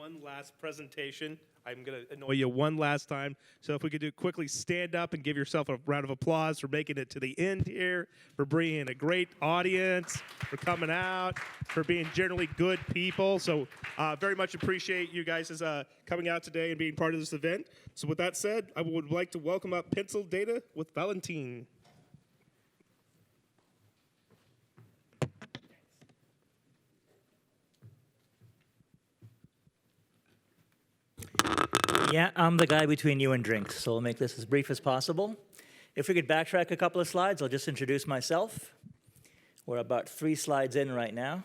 one last presentation. I'm going to annoy you one last time. So if we could quickly stand up and give yourself a round of applause for making it to the end here, for bringing in a great audience, for coming out, for being generally good people. So very much appreciate you guys coming out today and being part of this event. So with that said, I would like to welcome up Pencil Data with Valentin. Yeah, I'm the guy between you and drinks, so I'll make this as brief as possible. If we could backtrack a couple of slides, I'll just introduce myself. We're about 3 slides in right now.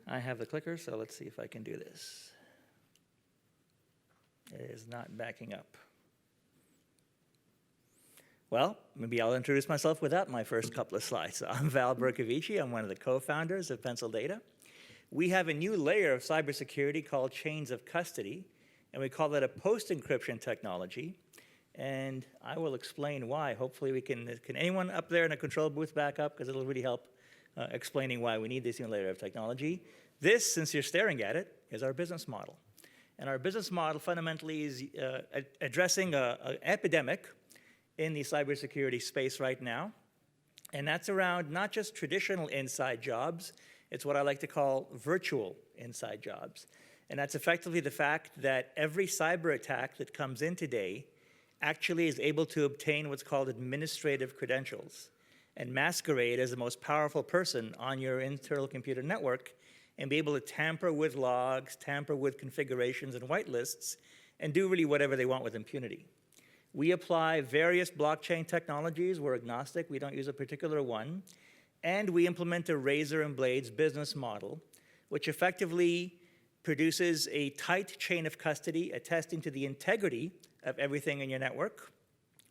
I have the clicker, so let's see if I can do this. It is not backing up. Well, maybe I'll introduce myself without my first couple of slides. I'm Val Bercovici. I'm one of the co-founders of Pencil Data. We have a new layer of cybersecurity called chains of custody, and we call that a post-encryption technology. And I will explain why. Hopefully we can anyone up there in a control booth back up? Because it'll really help explaining why we need this new layer of technology. This, since you're staring at it, is our business model. And our business model fundamentally is addressing an epidemic in the cybersecurity space right now. And that's around not just traditional inside jobs, it's what I like to call virtual inside jobs. And that's effectively the fact that every cyber attack that comes in today actually is able to obtain what's called administrative credentials and masquerade as the most powerful person on your internal computer network and be able to tamper with logs, tamper with configurations and whitelists, and do really whatever they want with impunity. We apply various blockchain technologies. We're agnostic. We don't use a particular one. And we implement a razor and blades business model, which effectively produces a tight chain of custody attesting to the integrity of everything in your network,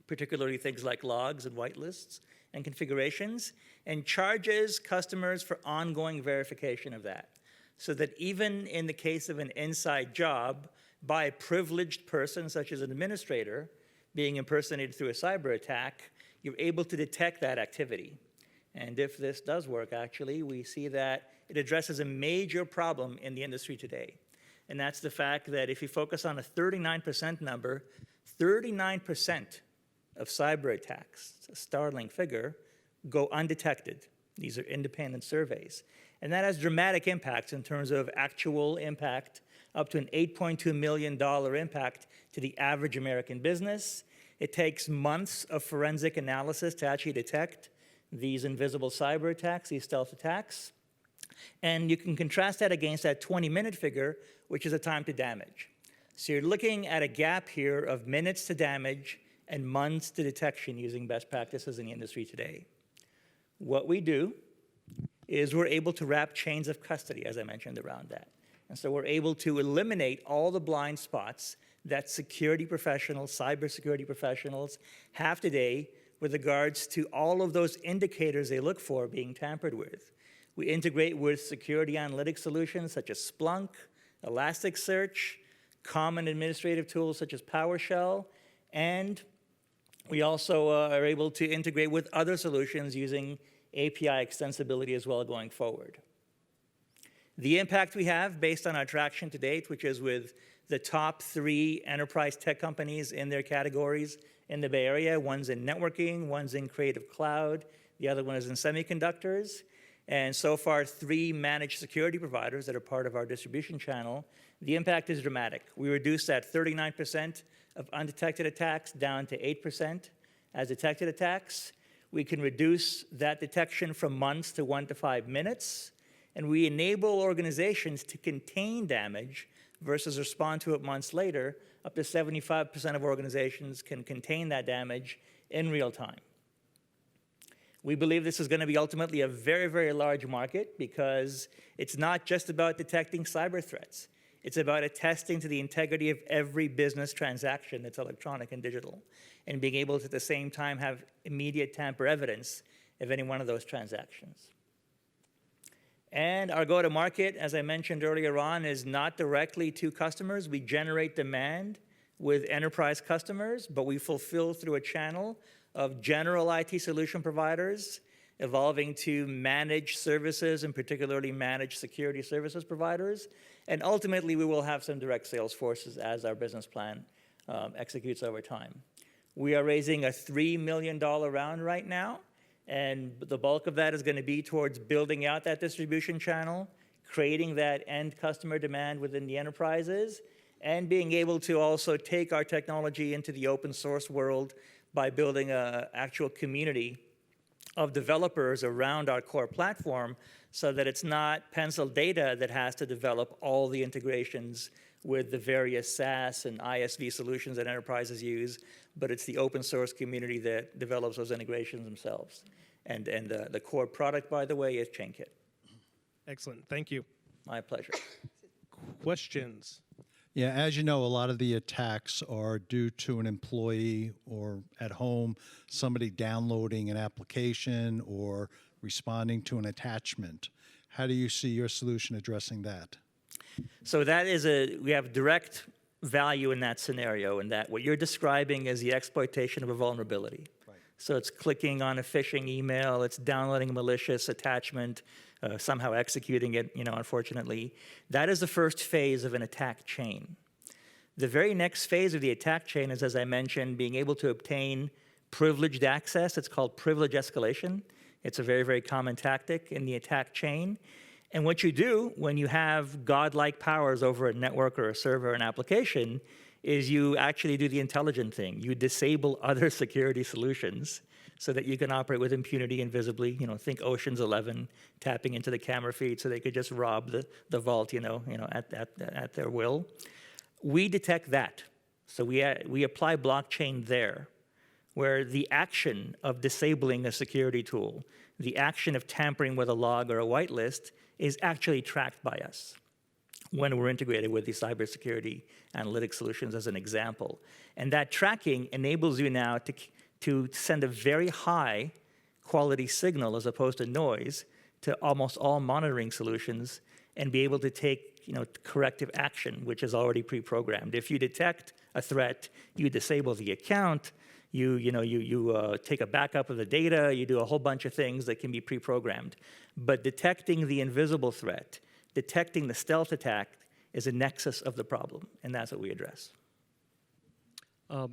particularly things like logs and whitelists and configurations, and charges customers for ongoing verification of that. So that even in the case of an inside job by a privileged person, such as an administrator, being impersonated through a cyber attack, you're able to detect that activity. And if this does work, actually, we see that it addresses a major problem in the industry today. And that's the fact that if you focus on a 39% number, 39% of cyber attacks, a startling figure, go undetected. These are independent surveys. And that has dramatic impacts in terms of actual impact, up to an $8.2 million impact to the average American business. It takes months of forensic analysis to actually detect these invisible cyber attacks, these stealth attacks. And you can contrast that against that 20-minute figure, which is a time to damage. So you're looking at a gap here of minutes to damage and months to detection using best practices in the industry today. What we do is we're able to wrap chains of custody, as I mentioned, around that. And so we're able to eliminate all the blind spots that security professionals, cybersecurity professionals have today with regards to all of those indicators they look for being tampered with. We integrate with security analytics solutions such as Splunk, Elasticsearch, common administrative tools such as PowerShell, and we also are able to integrate with other solutions using API extensibility as well going forward. The impact we have based on our traction to date, which is with the top 3 enterprise tech companies in their categories in the Bay Area. One's in networking, one's in creative cloud, the other one is in semiconductors. And so far, 3 managed security providers that are part of our distribution channel. The impact is dramatic. We reduced that 39% of undetected attacks down to 8% as detected attacks. We can reduce that detection from months to 1 to 5 minutes. And we enable organizations to contain damage versus respond to it months later. Up to 75% of organizations can contain that damage in real time. We believe this is going to be ultimately a very, very large market because it's not just about detecting cyber threats. It's about attesting to the integrity of every business transaction that's electronic and digital, and being able to at the same time have immediate tamper evidence of any one of those transactions. And our go-to-market, as I mentioned earlier on, is not directly to customers. We generate demand with enterprise customers, but we fulfill through a channel of general IT solution providers evolving to managed services, and particularly managed security services providers. And ultimately, we will have some direct sales forces as our business plan executes over time. We are raising a $3 million round right now, and the bulk of that is going to be towards building out that distribution channel, creating that end customer demand within the enterprises, and being able to also take our technology into the open source world by building an actual community of developers around our core platform, so that it's not Pencil Data that has to develop all the integrations with the various SaaS and ISV solutions that enterprises use, but it's the open source community that develops those integrations themselves. And the core product, by the way, is Chainkit. Excellent. Thank you. My pleasure. Questions? Yeah, as you know, a lot of the attacks are due to an employee or at home, somebody downloading an application or responding to an attachment. How do you see your solution addressing that? So that is we have direct value in that scenario, in that what you're describing is the exploitation of a vulnerability. Right. So it's clicking on a phishing email, it's downloading a malicious attachment, somehow executing it, unfortunately. That is the first phase of an attack chain. The very next phase of the attack chain is, as I mentioned, being able to obtain privileged access. It's called privilege escalation. It's a very, very common tactic in the attack chain. And what you do when you have godlike powers over a network or a server or an application is you actually do the intelligent thing. You disable other security solutions so that you can operate with impunity invisibly. Think Ocean's 11, tapping into the camera feed so they could just rob the vault, at their will. We detect that. So we apply blockchain there, where the action of disabling a security tool, the action of tampering with a log or a whitelist, is actually tracked by us when we're integrated with the cybersecurity analytics solutions, as an example. And that tracking enables you now to send a very high quality signal, as opposed to noise, to almost all monitoring solutions, and be able to take corrective action, which is already pre-programmed. If you detect a threat, you disable the account, you take a backup of the data, you do a whole bunch of things that can be pre-programmed. But detecting the invisible threat, detecting the stealth attack, is a nexus of the problem, and that's what we address. It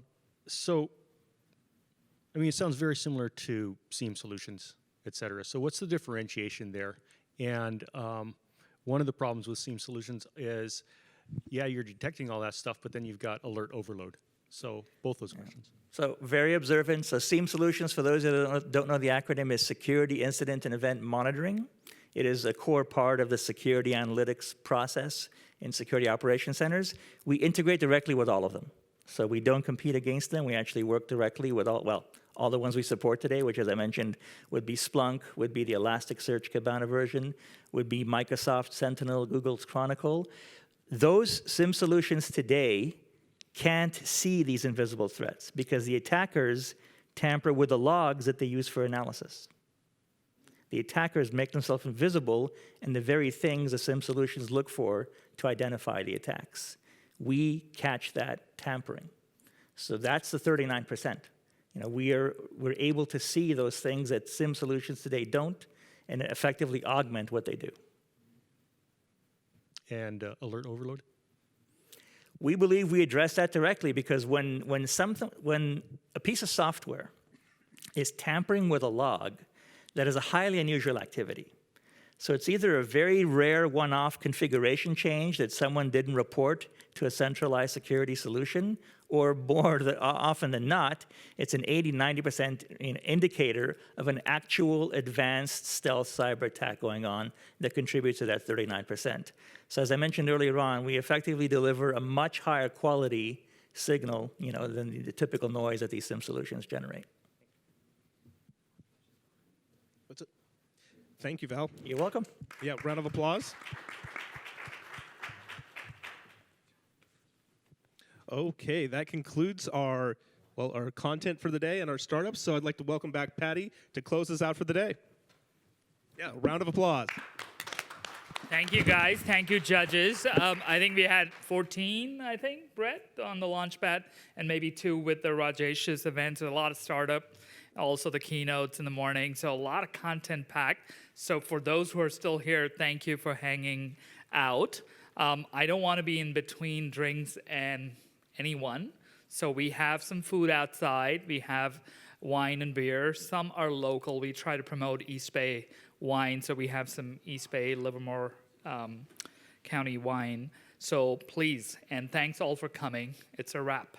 sounds very similar to SIEM solutions, et cetera. So what's the differentiation there? And one of the problems with SIEM solutions is, you're detecting all that stuff, but then you've got alert overload. So both those questions. So very observant. So SIEM solutions, for those that don't know the acronym, is Security Incident and Event Monitoring. It is a core part of the security analytics process in security operation centers. We integrate directly with all of them. So we don't compete against them. We actually work directly with all the ones we support today, which, as I mentioned, would be Splunk, would be the Elasticsearch Kibana version, would be Microsoft Sentinel, Google's Chronicle. Those SIEM solutions today can't see these invisible threats because the attackers tamper with the logs that they use for analysis. The attackers make themselves invisible in the very things the SIEM solutions look for to identify the attacks. We catch that tampering. So that's the 39%. We're able to see those things that SIEM solutions today don't, and effectively augment what they do. And alert overload? We believe we address that directly, because when a piece of software is tampering with a log, that is a highly unusual activity. So it's either a very rare one-off configuration change that someone didn't report to a centralized security solution, or more often than not, it's an 80–90% indicator of an actual advanced stealth cyber attack going on that contributes to that 39%. So as I mentioned earlier on, we effectively deliver a much higher quality signal, than the typical noise that these SIEM solutions generate. That's it. Thank you, Val. You're welcome. Yeah, round of applause. Okay, that concludes our content for the day and our startups. So I'd like to welcome back Patty to close us out for the day. Yeah, round of applause. Thank you, guys. Thank you, judges. I think we had 14, Brett, on the Launchpad, and maybe 2 with the Rajesh's event. A lot of startup also the keynotes in the morning. So a lot of content packed. So for those who are still here, thank you for hanging out. I don't want to be in between drinks and anyone. So we have some food outside. We have wine and beer. Some are local. We try to promote East Bay wine. So we have some East Bay, Livermore County wine. So please, and thanks all for coming. It's a wrap.